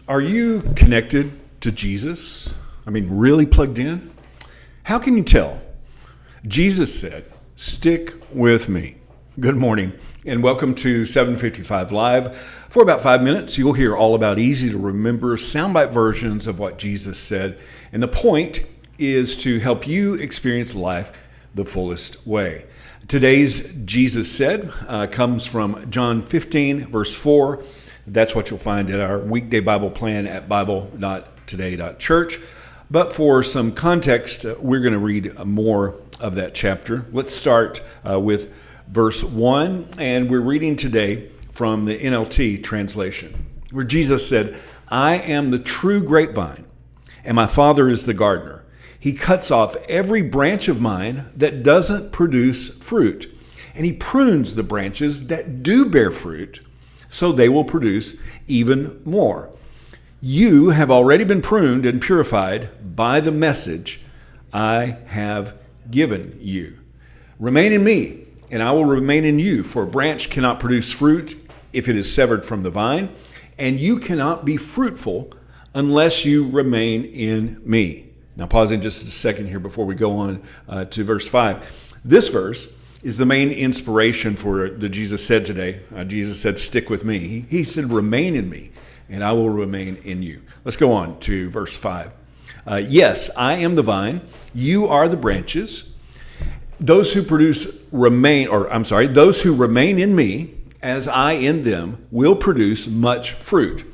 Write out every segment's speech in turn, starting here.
Are you connected to Jesus? I mean, really plugged in? How can you tell? Jesus said, "Stick with me." Good morning and welcome to 755 Live. For about 5 minutes, you'll hear all about easy to remember soundbite versions of what Jesus said. And the point is to help you experience life the fullest way. Today's Jesus Said comes from John 15, verse 4. That's what you'll find at our weekday Bible plan at bible.today.church. But for some context, we're going to read more of that chapter. Let's start with verse 1, and we're reading today from the NLT translation, where Jesus said, "I am the true grapevine, and my Father is the gardener. He cuts off every branch of mine that doesn't produce fruit, and he prunes the branches that do bear fruit, so they will produce even more. You have already been pruned and purified by the message I have given you. Remain in me, and I will remain in you, for a branch cannot produce fruit if it is severed from the vine, and you cannot be fruitful unless you remain in me." Now pause in just a second here before we go on to verse 5. This verse is the main inspiration for the Jesus Said today. Jesus said, "Stick with me." He said, "Remain in me, and I will remain in you." Let's go on to verse 5. "Yes, I am the vine, you are the branches. Those who remain in me, as I in them, will produce much fruit.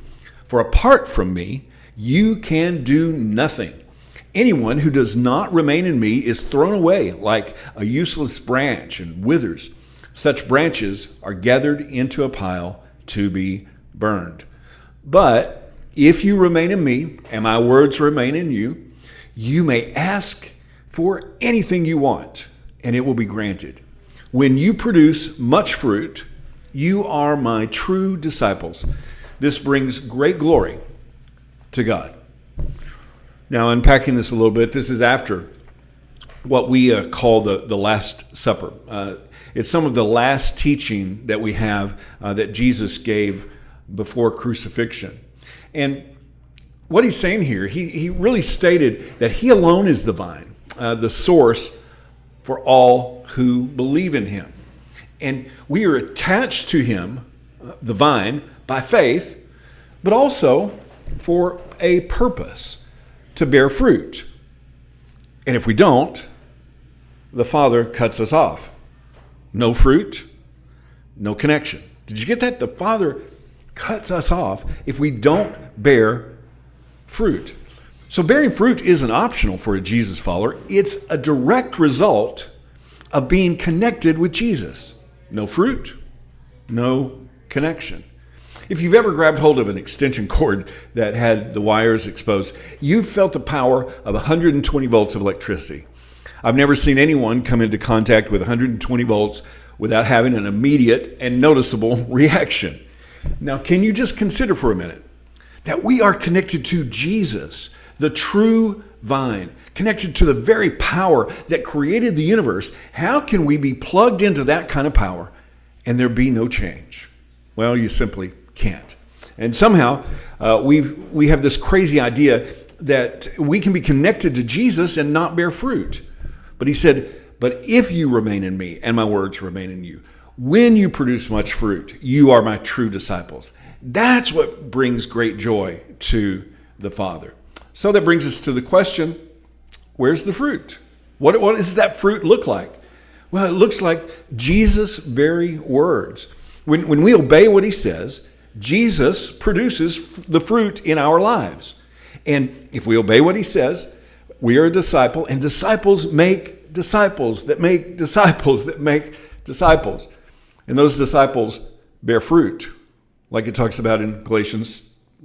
For apart from me, you can do nothing. Anyone who does not remain in me is thrown away like a useless branch and withers. Such branches are gathered into a pile to be burned. But if you remain in me and my words remain in you, you may ask for anything you want, and it will be granted. When you produce much fruit, you are my true disciples. This brings great glory to God." Now, unpacking this a little bit, this is after what we call the Last Supper. It's some of the last teaching that we have that Jesus gave before crucifixion. And what he's saying here, he really stated that he alone is the vine, the source for all who believe in him. And we are attached to him, the vine, by faith, but also for a purpose, to bear fruit. And if we don't, the Father cuts us off. No fruit, no connection. Did you get that? The Father cuts us off if we don't bear fruit. So bearing fruit isn't optional for a Jesus follower. It's a direct result of being connected with Jesus. No fruit, no connection. If you've ever grabbed hold of an extension cord that had the wires exposed, you've felt the power of 120 volts of electricity. I've never seen anyone come into contact with 120 volts without having an immediate and noticeable reaction. Now, can you just consider for a minute that we are connected to Jesus, the true vine, connected to the very power that created the universe? How can we be plugged into that kind of power and there be no change? Well, you simply can't. And somehow we have this crazy idea that we can be connected to Jesus and not bear fruit. But he said, "But if you remain in me and my words remain in you, when you produce much fruit, you are my true disciples." That's what brings great joy to the Father. So that brings us to the question, where's the fruit? What does that fruit look like? Well, it looks like Jesus' very words. When we obey what he says, Jesus produces the fruit in our lives. And if we obey what he says, we are a disciple, and disciples make disciples that make disciples that make disciples. And those disciples bear fruit, like it talks about in Galatians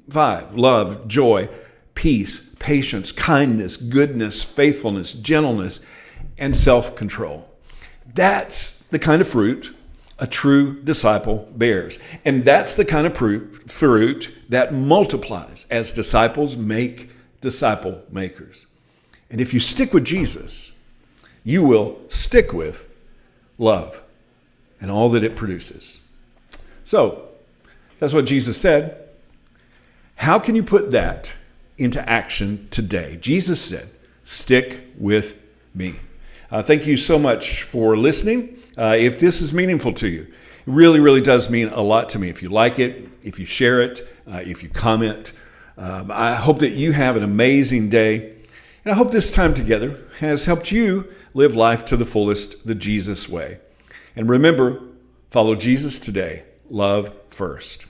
5. Love, joy, peace, patience, kindness, goodness, faithfulness, gentleness, and self-control. That's the kind of fruit a true disciple bears. And that's the kind of fruit that multiplies as disciples make disciple makers. And if you stick with Jesus, you will stick with love and all that it produces. So, that's what Jesus said. How can you put that into action today? Jesus said, stick with me. Thank you so much for listening. If this is meaningful to you, it really, really does mean a lot to me. If you like it, if you share it, if you comment, I hope that you have an amazing day. And I hope this time together has helped you live life to the fullest, the Jesus way. And remember, follow Jesus today. Love first.